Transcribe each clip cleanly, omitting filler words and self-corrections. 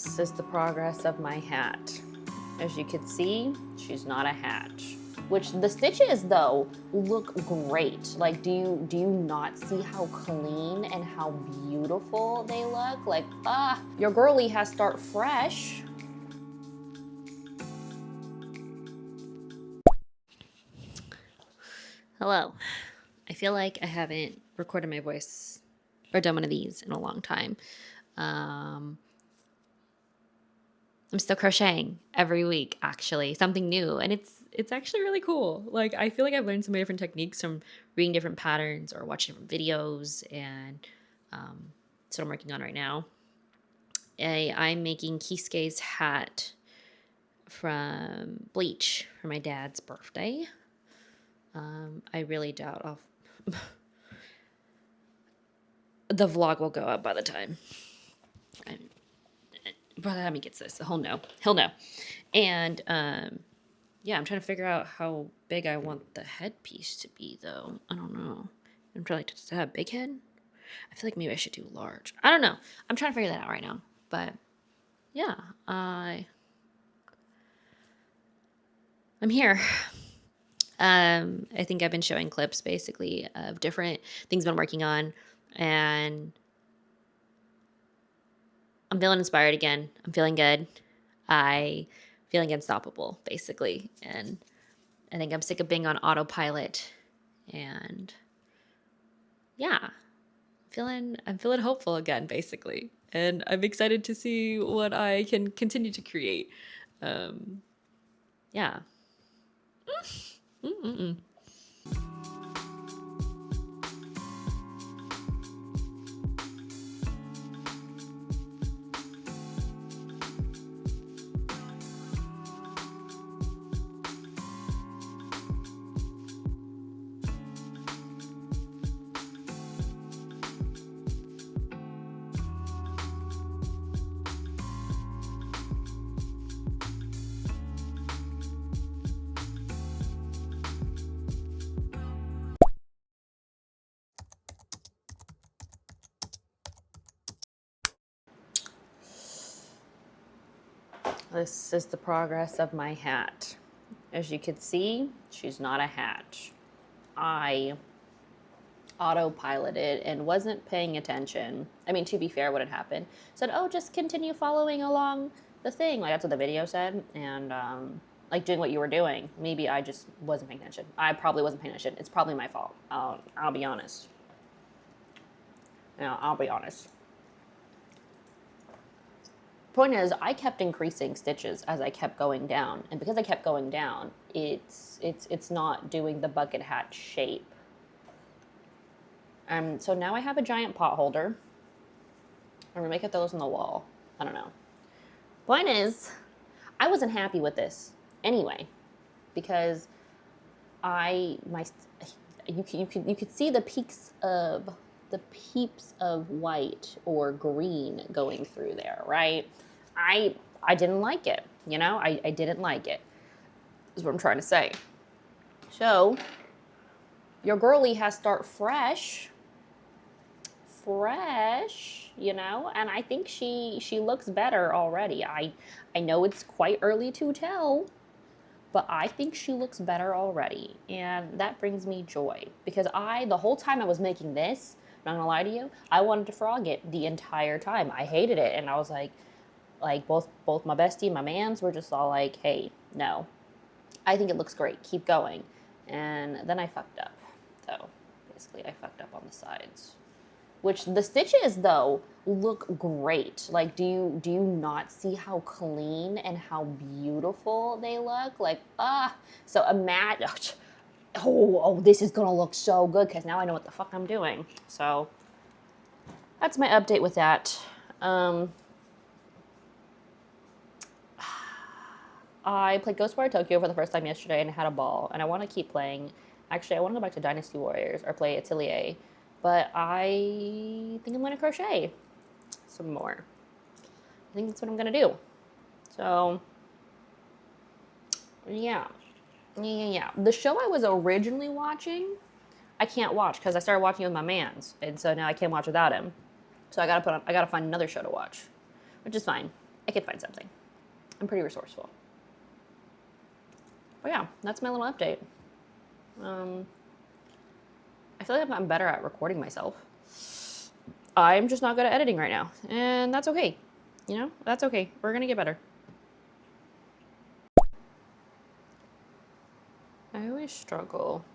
This is the progress of my hat. As you can see, she's not a hat. Which the stitches though look great. Like, do you not see how clean and how beautiful they look? Like, your girlie has start fresh. Hello. I feel like I haven't recorded my voice or done one of these in a long time. I'm still crocheting every week, actually, something new, and it's actually really cool. Like, I feel like I've learned so many different techniques from reading different patterns or watching different videos, and that's what I'm working on right now. I'm making Kisuke's hat from bleach for my dad's birthday. I really doubt the vlog will go up by the time he gets this. He'll know. And yeah, I'm trying to figure out how big I want the headpiece to be, though. I don't know. I'm trying to have a big head. I feel like maybe I should do large. I don't know. I'm trying to figure that out right now. But yeah, I'm here. I think I've been showing clips basically of different things I've been working on, and I'm feeling inspired again. I'm feeling good. I feeling unstoppable, basically. And I think I'm sick of being on autopilot. And yeah, I'm feeling hopeful again, basically. And I'm excited to see what I can continue to create. Yeah. This is the progress of my hat. As you can see, she's not a hat. I autopiloted and wasn't paying attention. I mean, to be fair, what had happened, said, oh, just continue following along the thing. Like, that's what the video said. And like doing what you were doing. Maybe I just wasn't paying attention. I probably wasn't paying attention. It's probably my fault. I'll be honest. I'll be honest. Point is, I kept increasing stitches as I kept going down, and because I kept going down, it's not doing the bucket hat shape. So now I have a giant pot holder. I'm gonna make those on the wall. I don't know. Point is, I wasn't happy with this anyway, because you could see the peaks of white or green going through there, right? I didn't like it, I didn't like it, is what I'm trying to say. So your girlie has start fresh, and I think she looks better already. I know it's quite early to tell, but I think she looks better already, and that brings me joy, because the whole time I was making this, I'm not gonna lie to you, I wanted to frog it the entire time. I hated it, and I was like both my bestie, my mans were just all like, hey, no, I think it looks great, keep going. And then I fucked up. So basically I fucked up on the sides, which the stitches though look great. Like, do you not see how clean and how beautiful they look? Like, so imagine, this is gonna look so good, because now I know what the fuck I'm doing. So that's my update with that. I played Ghostwire Tokyo for the first time yesterday and had a ball, and I want to keep playing. Actually, I want to go back to Dynasty Warriors or play Atelier, but I think I'm going to crochet some more. I think that's what I'm going to do. So, yeah. The show I was originally watching, I can't watch because I started watching with my mans, and so now I can't watch without him. So I gotta find another show to watch, which is fine. I could find something. I'm pretty resourceful. But yeah, that's my little update. I feel like I've gotten better at recording myself. I'm just not good at editing right now, and that's okay. You know, that's okay. We're gonna get better. I always struggle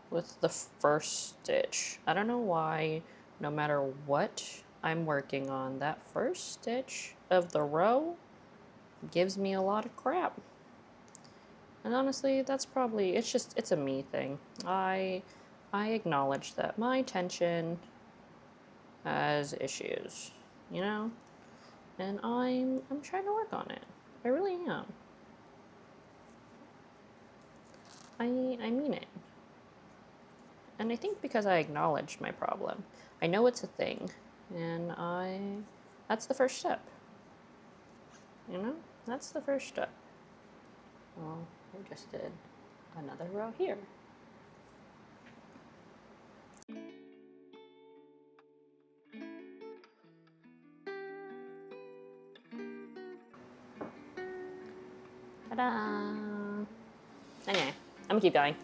with the first stitch. I don't know why, no matter what I'm working on, that first stitch of the row gives me a lot of crap. And honestly, that's probably, it's a me thing. I acknowledge that my tension has issues, you know? And I'm trying to work on it. I really am. I mean it. And I think because I acknowledge my problem, I know it's a thing, and that's the first step. You know? That's the first step. Well, we just did another row here. Ta-da! Anyway, I'm gonna keep going.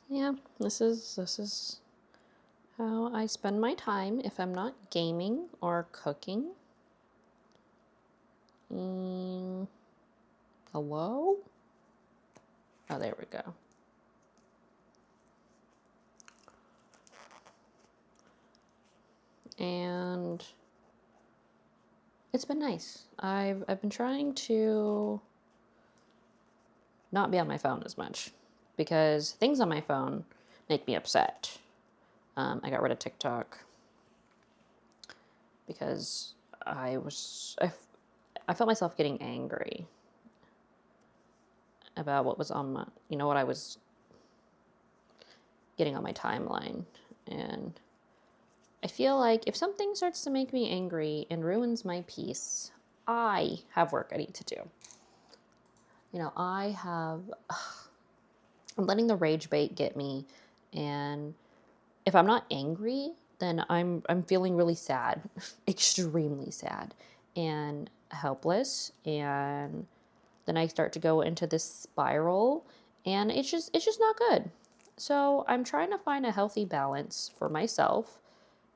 Yeah, this is how I spend my time if I'm not gaming or cooking. Hello? Oh, there we go. And it's been nice. I've been trying to not be on my phone as much because things on my phone make me upset. I got rid of TikTok because I felt myself getting angry about what was on my, what I was getting on my timeline. And I feel like if something starts to make me angry and ruins my peace, I have work I need to do. I'm letting the rage bait get me, and if I'm not angry, then I'm feeling really sad, extremely sad and helpless, and then I start to go into this spiral, and it's just not good. So I'm trying to find a healthy balance for myself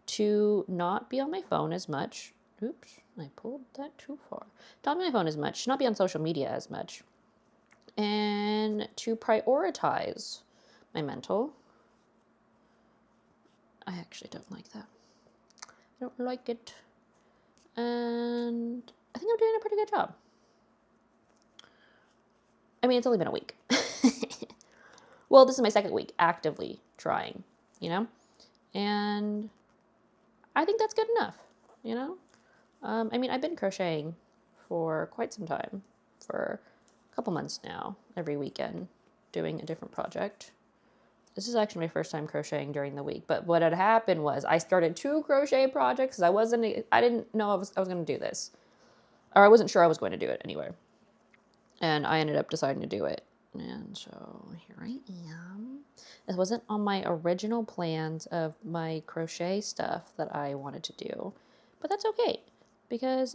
to not be on my phone as much. Oops, I pulled that too far. Not be on my phone as much, not be on social media as much, and to prioritize my mental. I actually don't like that. I don't like it. And I think I'm doing a pretty good job. I mean, it's only been a week. Well, this is my second week actively trying, and I think that's good enough, I mean, I've been crocheting for quite some time, for a couple months now, every weekend, doing a different project. This is actually my first time crocheting during the week, but what had happened was I started 2 crochet projects because I didn't know I was going to do this, or I wasn't sure I was going to do it anyway, and I ended up deciding to do it. And so here I am. This wasn't on my original plans of my crochet stuff that I wanted to do, but that's okay, because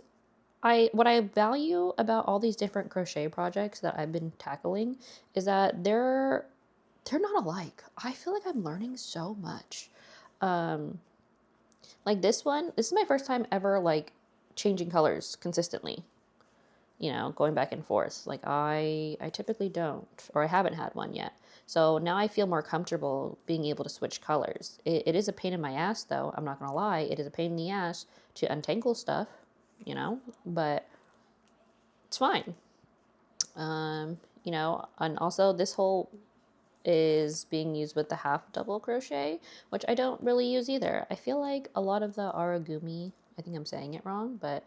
what I value about all these different crochet projects that I've been tackling is that they're not alike. I feel like I'm learning so much. Like this is my first time ever like changing colors consistently. Going back and forth. Like I typically don't, or I haven't had one yet. So now I feel more comfortable being able to switch colors. It is a pain in my ass though, I'm not gonna lie. It is a pain in the ass to untangle stuff, but it's fine. And also this whole is being used with the half double crochet, which I don't really use either. I feel like a lot of the origami, I think I'm saying it wrong, but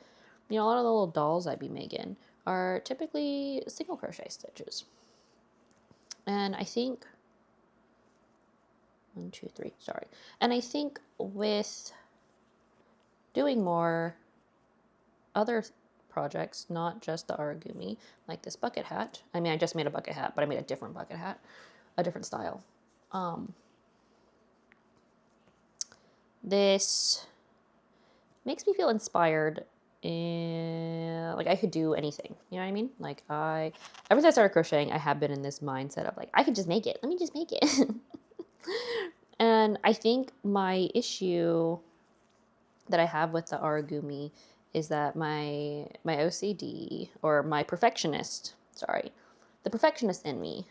a lot of the little dolls I'd be making are typically single crochet stitches. And I think, 1, 2, 3, sorry. And I think with doing more other projects, not just the origami, like this bucket hat. I mean, I just made a bucket hat, but I made a different bucket hat, a different style. This makes me feel inspired, and like I could do anything. You know what I mean? Like ever since I started crocheting, I have been in this mindset of like, I could just make it. Let me just make it. And I think my issue that I have with the origami is that my OCD, or my perfectionist, the perfectionist in me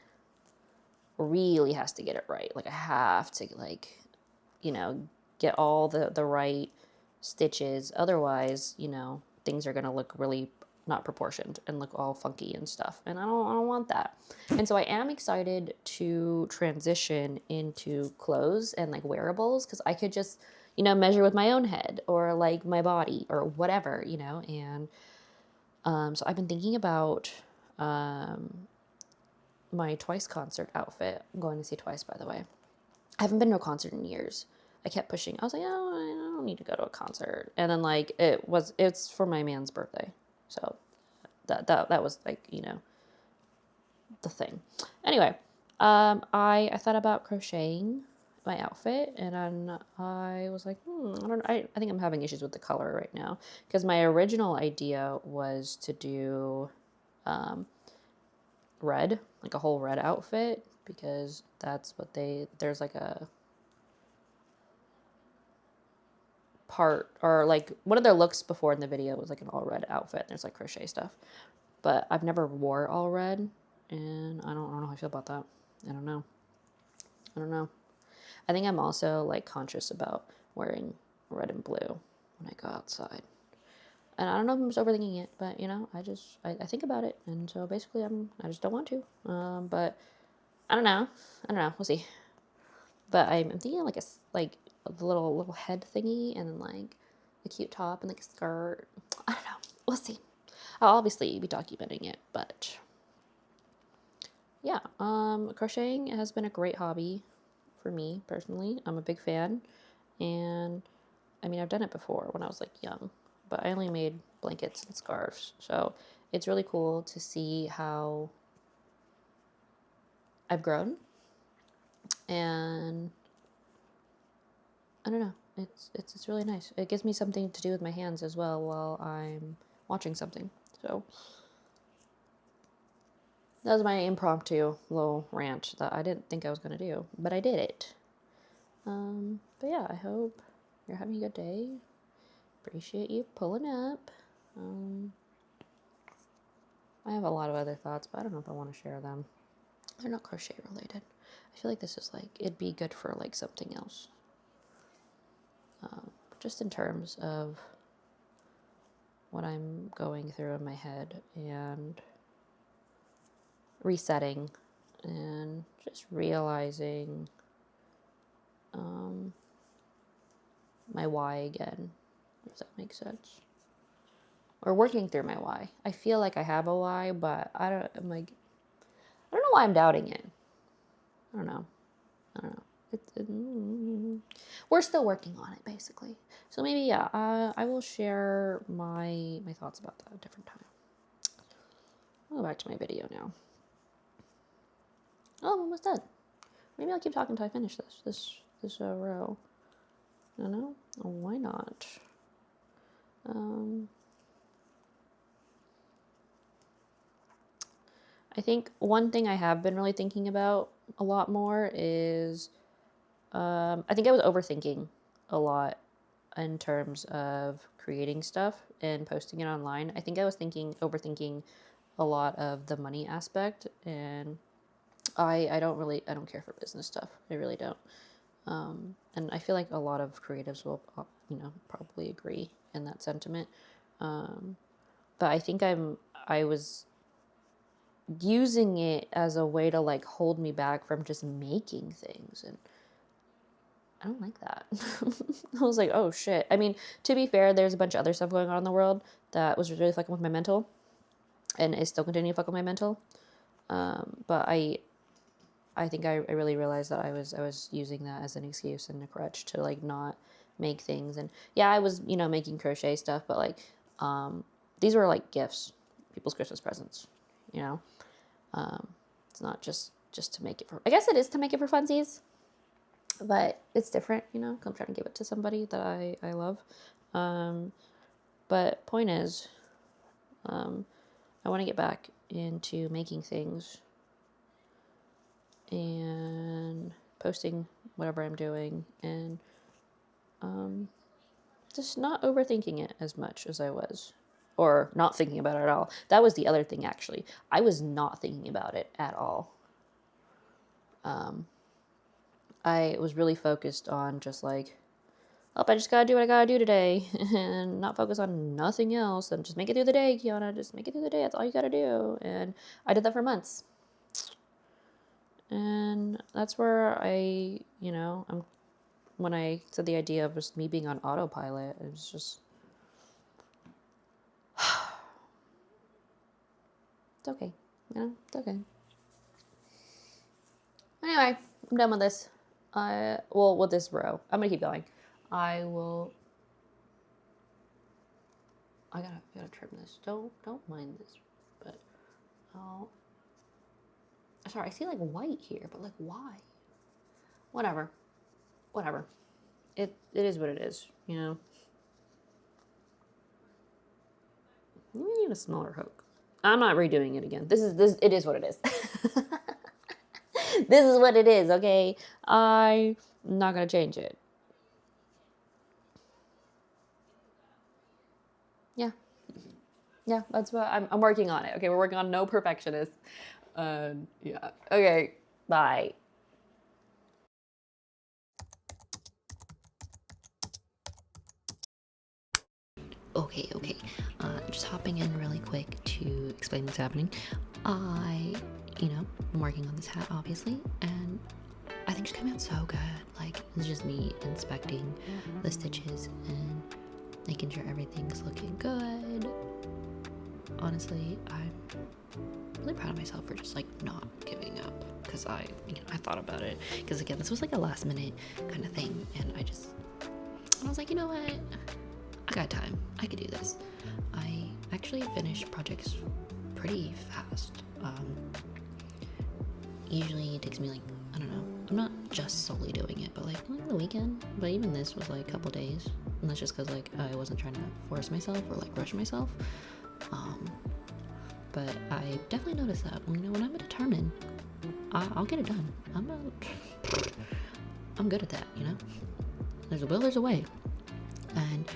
really has to get it right. Like I have to, like, you know, get all the right stitches. Otherwise, you know, things are going to look really not proportioned and look all funky and stuff. And I don't want that. And so I am excited to transition into clothes and like wearables, because I could just, you know, measure with my own head or like my body or whatever, you know. And so I've been thinking about my Twice concert outfit. I'm going to see Twice, by the way. I haven't been to a concert in years. I kept pushing. I was like, oh, I don't need to go to a concert. And then like it's for my man's birthday. So that was like, you know, the thing. Anyway, I thought about crocheting my outfit, and then I was like, I think I'm having issues with the color right now, because my original idea was to do red, like a whole red outfit, because that's what there's like a part, or like one of their looks before in the video was like an all red outfit, and there's like crochet stuff, but I've never wore all red, and I don't know how I feel about that. I don't know. I think I'm also like conscious about wearing red and blue when I go outside, and I don't know if I'm just overthinking it, but you know, I think about it, and so basically I just don't want to, but I don't know, we'll see. But I'm thinking like the little head thingy, and then like a cute top and like a skirt. I don't know. We'll see. I'll obviously be documenting it, but yeah. Crocheting has been a great hobby for me personally. I'm a big fan, and I mean, I've done it before when I was like young, but I only made blankets and scarves. So it's really cool to see how I've grown, and I don't know. It's really nice. It gives me something to do with my hands as well while I'm watching something. So that was my impromptu little rant that I didn't think I was gonna do, but I did it. But yeah, I hope you're having a good day. Appreciate you pulling up. I have a lot of other thoughts, but I don't know if I want to share them. They're not crochet related. I feel like this is like, it'd be good for like something else. Just in terms of what I'm going through in my head and resetting and just realizing my why again, if that makes sense. Or working through my why. I feel like I have a why, but I don't know why I'm doubting it. I don't know. We're still working on it, basically. So maybe, yeah, I will share my thoughts about that at a different time. I'll go back to my video now. Oh, I'm almost done. Maybe I'll keep talking until I finish this row. I don't know. Oh, why not? I think one thing I have been really thinking about a lot more is, I think I was overthinking a lot in terms of creating stuff and posting it online. I think I was overthinking a lot of the money aspect, and I don't care for business stuff. I really don't. And I feel like a lot of creatives will, you know, probably agree in that sentiment. But I think I was using it as a way to like hold me back from just making things, and I don't like that. I was like, oh shit. I mean, to be fair, there's a bunch of other stuff going on in the world that was really fucking with my mental. and it still continue to fuck with my mental. But I think I really realized that I was using that as an excuse and a crutch to like not make things. And yeah, I was, you know, making crochet stuff, but like these were like gifts, people's Christmas presents, you know. It's not just to make it for, I guess it is to make it for funsies, but it's different, you know, 'cause I'm trying to give it to somebody that I love. But point is, I want to get back into making things and posting whatever I'm doing, and just not overthinking it as much as I was, or not thinking about it at all. That was the other thing, actually. I was not thinking about it at all. I was really focused on just like, oh, I just gotta do what I gotta do today, and not focus on nothing else, and just make it through the day, Kiana. Just make it through the day. That's all you gotta do. And I did that for months. And that's where I, you know, when I said the idea of just me being on autopilot, it was just, it's okay. You know, it's okay. Anyway, I'm done with this. Well, with this row. I'm gonna keep going. I gotta trim this. Don't mind this, but I'll. Sorry, I see like white here, but like why? Whatever. It is what it is, you know. We need a smaller hook. I'm not redoing it again. This. It is what it is. This is what it is. Okay, I'm not gonna change it. Yeah, that's what I'm working on it. Okay, we're working on no perfectionist. Yeah. Okay. Bye. Okay. Just hopping in really quick to explain what's happening. I'm working on this hat, obviously, and I think it's coming out so good. Like, it's just me inspecting the stitches and making sure everything's looking good. Honestly, I'm really proud of myself for just like not giving up, because I thought about it, because again, this was like a last minute kind of thing, and I was like, you know what, I got time, I could do this. I actually finished projects pretty fast. Usually it takes me like, I don't know, I'm not just solely doing it, but like the weekend. But even this was like a couple days, and that's just because like I wasn't trying to force myself or like rush myself. But I definitely noticed that, you know, when I'm determined, I'll get it done. I'm good at that, you know. There's a will, there's a way. And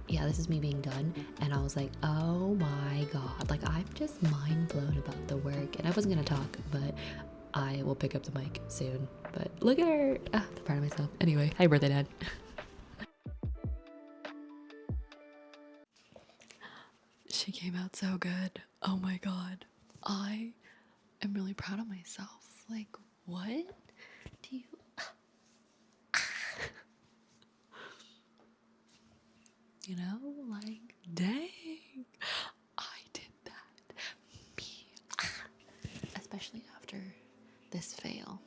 yeah, this is me being done, and I was like, oh my god, like I'm just mind blown about the work. And I wasn't gonna talk, but I will pick up the mic soon. But look at her. I'm proud of myself. Anyway, happy birthday, Dad. She came out so good. Oh my god. I am really proud of myself. Like, what do you... You know, like, dang. I did that. Me. Especially after this fail.